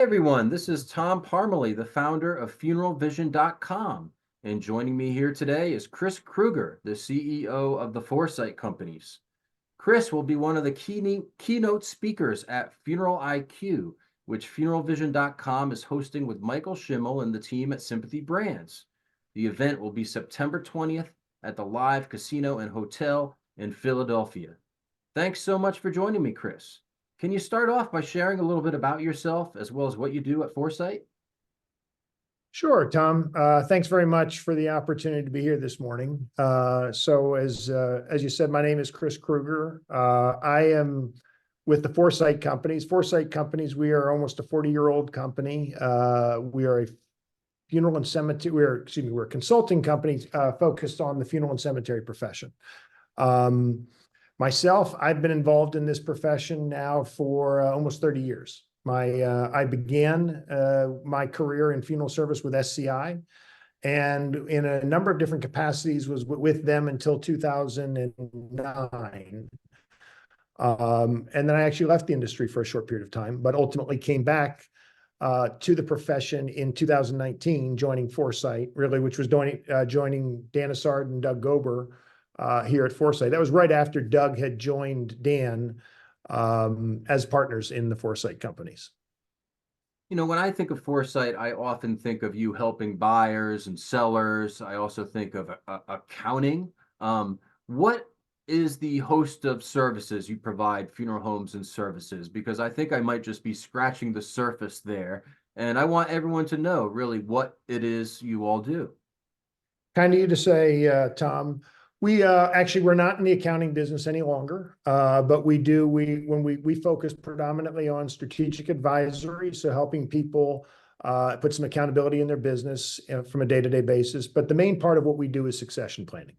Everyone, this is Tom Parmalee, the founder of funeralvision.com. And joining me here today is Chris Kruger, the CEO of the Foresight companies. Chris will be one of the keynote speakers at Funeral IQ, which funeralvision.com is hosting with Michael Schimmel and the team at Sympathy Brands. The event will be September 20th at the Live Casino and Hotel in Philadelphia. Thanks so much for joining me, Chris. Can you start off by sharing a little bit about yourself as well as what you do at Foresight? Sure, Tom. Thanks very much for the opportunity to be here this morning. So as you said, my name is Chris Kruger. I am with the Foresight companies. Foresight companies, we are almost a 40-year-old company. We are a funeral and cemetery, we're a consulting company focused on the funeral and cemetery profession. Myself, I've been involved in this profession now for almost 30 years. I began my career in funeral service with SCI, and in a number of different capacities was with them until 2009. And then I actually left the industry for a short period of time, but ultimately came back to the profession in 2019, joining Foresight, really, which was joining Dan Assard and Doug Gober here at Foresight. That was right after Doug had joined Dan as partners in the Foresight companies. You know, when I think of Foresight, I often think of you helping buyers and sellers. I also think of accounting. What is the host of services you provide funeral homes and services? Because I think I might just be scratching the surface there. And I want everyone to know really what it is you all do. Kind of you to say, Tom. We're not in the accounting business any longer, but we focus predominantly on strategic advisory, so helping people put some accountability in their business from a day-to-day basis. But the main part of what we do is succession planning.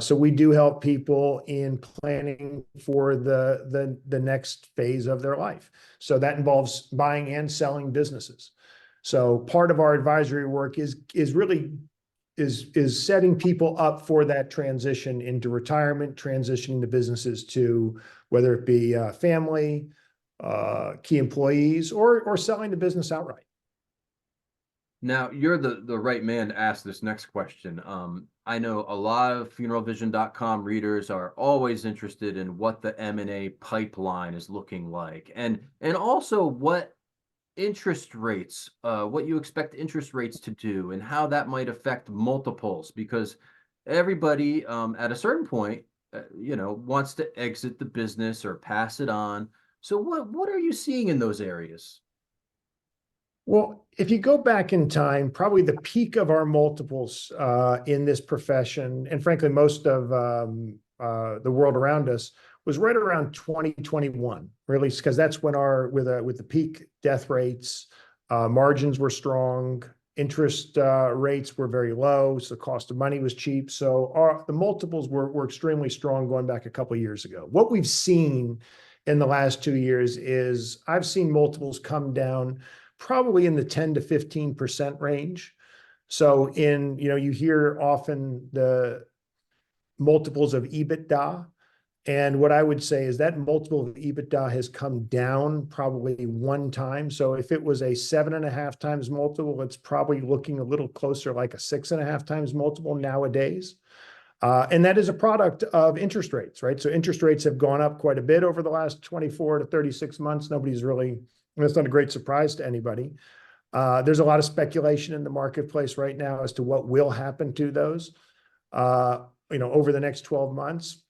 So we do help people in planning for the next phase of their life. So that involves buying and selling businesses. So part of our advisory work is really setting people up for that transition into retirement, transitioning the businesses to whether it be family, key employees, or selling the business outright. Now, you're the right man to ask this next question. I know a lot of funeralvision.com readers are always interested in what the M&A pipeline is looking like, and also what interest rates, what you expect interest rates to do and how that might affect multiples, because everybody at a certain point, wants to exit the business or pass it on. So what are you seeing in those areas? Well, if you go back in time, probably the peak of our multiples in this profession, and frankly, most of the world around us, was right around 2021, really, because that's when with the peak death rates, margins were strong, interest rates were very low, so the cost of money was cheap. So the multiples were extremely strong going back a couple of years ago. What we've seen in the last 2 years is I've seen multiples come down probably in the 10 to 15% range. So you hear often the multiples of EBITDA. And what I would say is that multiple of EBITDA has come down probably 1 time. So if it was a 7.5 times multiple, it's probably looking a little closer like a 6.5 times multiple nowadays. And that is a product of interest rates, right? So interest rates have gone up quite a bit over the last 24 to 36 months. It's not a great surprise to anybody. There's a lot of speculation in the marketplace right now as to what will happen to those, over the next 12 months.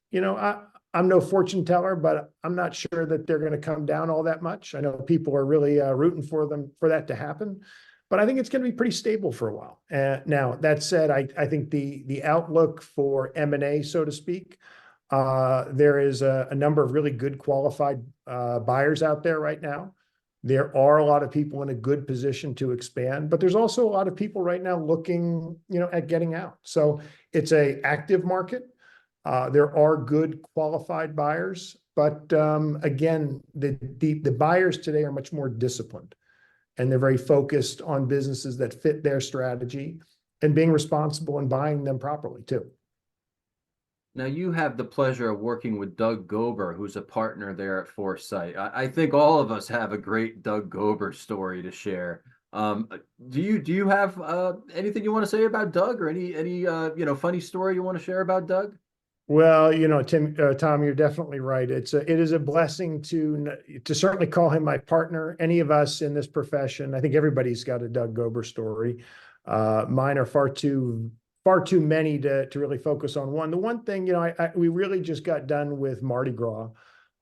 I'm no fortune teller, but I'm not sure that they're going to come down all that much. I know people are really rooting for that to happen, but I think it's going to be pretty stable for a while. Now, that said, I think the outlook for M&A, so to speak, there is a number of really good qualified buyers out there right now. There are a lot of people in a good position to expand, but there's also a lot of people right now looking, at getting out. So it's an active market. There are good qualified buyers, but again, the buyers today are much more disciplined, and they're very focused on businesses that fit their strategy and being responsible and buying them properly too. Now you have the pleasure of working with Doug Gober, who's a partner there at Foresight. I think all of us have a great Doug Gober story to share. Um, do you have anything you want to say about Doug, or any funny story you want to share about Doug? Well, Tom, you're definitely right. It is a blessing to certainly call him my partner. Any of us in this profession, I think everybody's got a Doug Gober story. Mine are far too many to really focus on one. The one thing, we really just got done with Mardi Gras.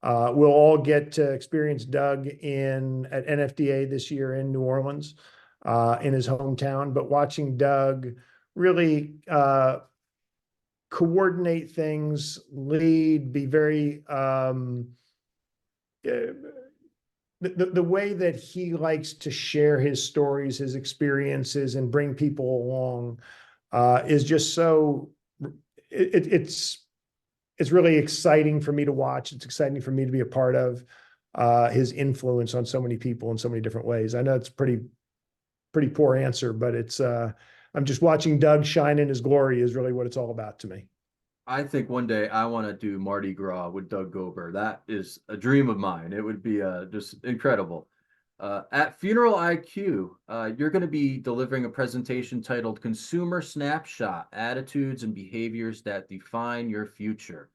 We'll all get to experience Doug at NFDA this year in New Orleans, in his hometown. But watching Doug really coordinate things, lead, be very the way that he likes to share his stories, his experiences, and bring people along is just so it's really exciting for me to watch. It's exciting for me to be a part of his influence on so many people in so many different ways. I know it's pretty poor answer, but it's I'm just watching Doug shine in his glory is really what it's all about to me. I think one day I want to do Mardi Gras with Doug Gober. That is a dream of mine. It would be just incredible. At Funeral IQ, you're going to be delivering a presentation titled Consumer Snapshot: Attitudes and Behaviors That Define Your Future.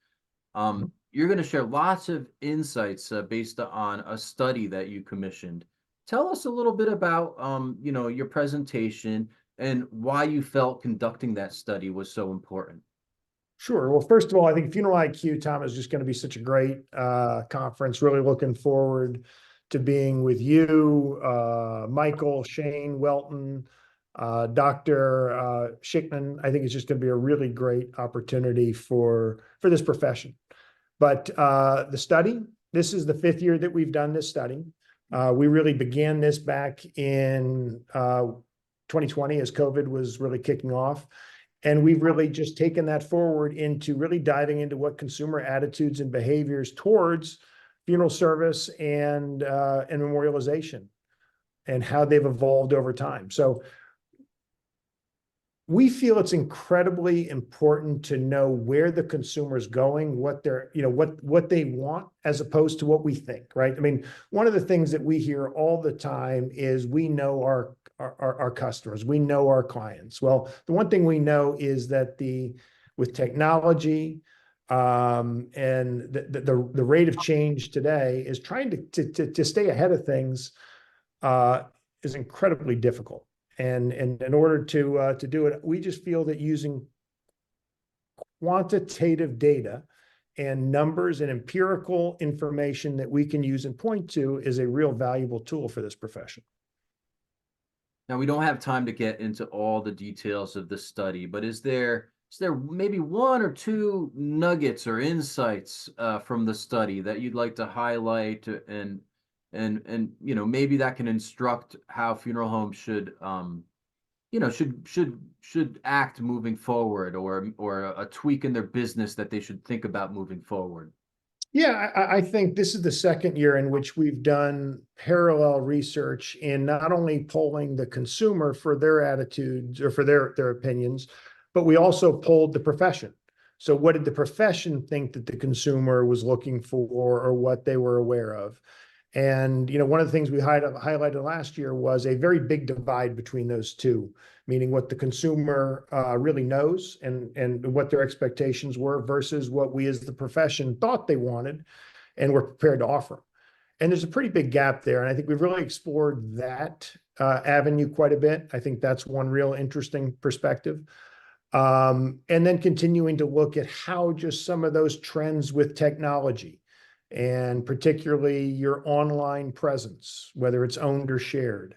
You're going to share lots of insights based on a study that you commissioned. Tell us a little bit about your presentation and why you felt conducting that study was so important. Sure. Well, first of all, I think Funeral IQ, Tom, is just going to be such a great conference. Really looking forward to being with you, Michael, Shane, Welton, Dr. Schickman. I think it's just going to be a really great opportunity for this profession. But the study, this is the 5th year that we've done this study. We really began this back in 2020 as COVID was really kicking off. And we've really just taken that forward into really diving into what consumer attitudes and behaviors towards funeral service and memorialization and how they've evolved over time. So we feel it's incredibly important to know where the consumer is going, what they're, what they want, as opposed to what we think, right? I mean, one of the things that we hear all the time is we know our customers, we know our clients. Well, the one thing we know is that with technology and the rate of change today is trying to stay ahead of things is incredibly difficult. And in order to do it, we just feel that using quantitative data and numbers and empirical information that we can use and point to is a real valuable tool for this profession. Now, we don't have time to get into all the details of the study, but is there maybe one or two nuggets or insights from the study that you'd like to highlight, and maybe that can instruct how funeral homes should should act moving forward, or a tweak in their business that they should think about moving forward? Yeah, I think this is the 2nd year in which we've done parallel research in not only polling the consumer for their attitudes or for their opinions, but we also polled the profession. So what did the profession think that the consumer was looking for or what they were aware of? And, one of the things we highlighted last year was a very big divide between those two, meaning what the consumer really knows and what their expectations were versus what we as the profession thought they wanted and were prepared to offer. And there's a pretty big gap there. And I think we've really explored that avenue quite a bit. I think that's one real interesting perspective. And then continuing to look at how just some of those trends with technology, and particularly your online presence, whether it's owned or shared,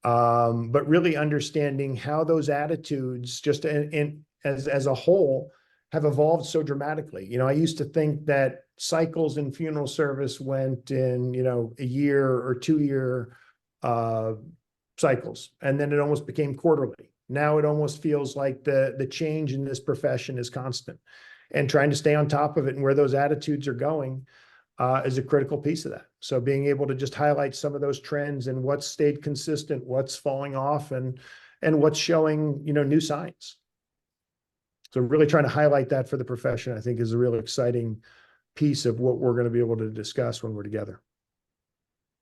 but really understanding how those attitudes just as a whole have evolved so dramatically. I used to think that cycles in funeral service went in, a year or 2-year cycles, and then it almost became quarterly. Now it almost feels like the change in this profession is constant, and trying to stay on top of it and where those attitudes are going is a critical piece of that. So being able to just highlight some of those trends and what's stayed consistent, what's falling off, and what's showing, new signs. So really trying to highlight that for the profession, I think, is a real exciting piece of what we're going to be able to discuss when we're together.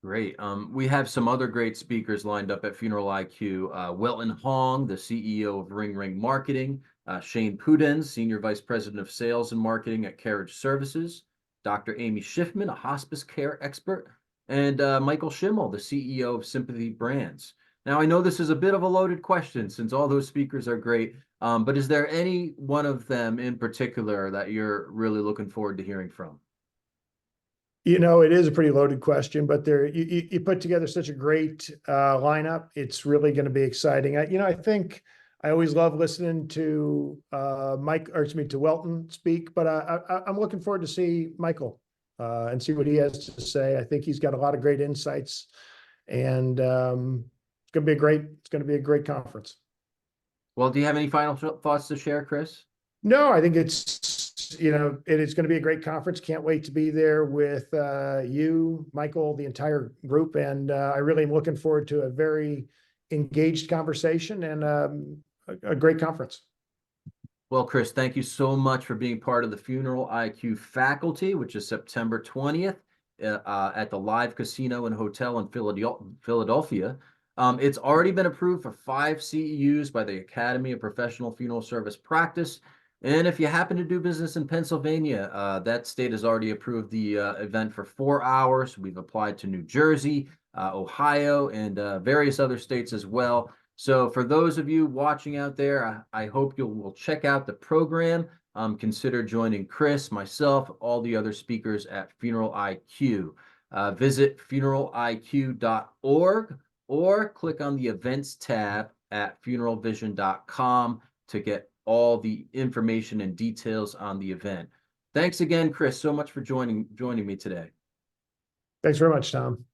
Great. We have some other great speakers lined up at Funeral IQ. Welton Hong, the CEO of Ring Ring Marketing. Shane Pudens, Senior Vice President of Sales and Marketing at Carriage Services. Dr. Amy Schiffman, a hospice care expert. And Michael Schimmel, the CEO of Sympathy Brands. Now, I know this is a bit of a loaded question since all those speakers are great, but is there any one of them in particular that you're really looking forward to hearing from? It is a pretty loaded question, but you put together such a great lineup. It's really going to be exciting. I think I always love listening to to Welton speak, but I'm looking forward to see Michael and see what he has to say. I think he's got a lot of great insights, and it's going to be a great conference. Well, do you have any final thoughts to share, Chris? No, I think it is going to be a great conference. Can't wait to be there with you, Michael, the entire group. And I really am looking forward to a very engaged conversation and a great conference. Well, Chris, thank you so much for being part of the Funeral IQ faculty, which is September 20th at the Live Casino and Hotel in Philadelphia. It's already been approved for 5 CEUs by the Academy of Professional Funeral Service Practice. And if you happen to do business in Pennsylvania, that state has already approved the event for 4 hours. We've applied to New Jersey, Ohio, and various other states as well. So for those of you watching out there, I hope you will check out the program. Consider joining Chris, myself, all the other speakers at Funeral IQ. Visit funeraliq.org or click on the events tab at funeralvision.com to get all the information and details on the event. Thanks again, Chris, so much for joining me today. Thanks very much, Tom.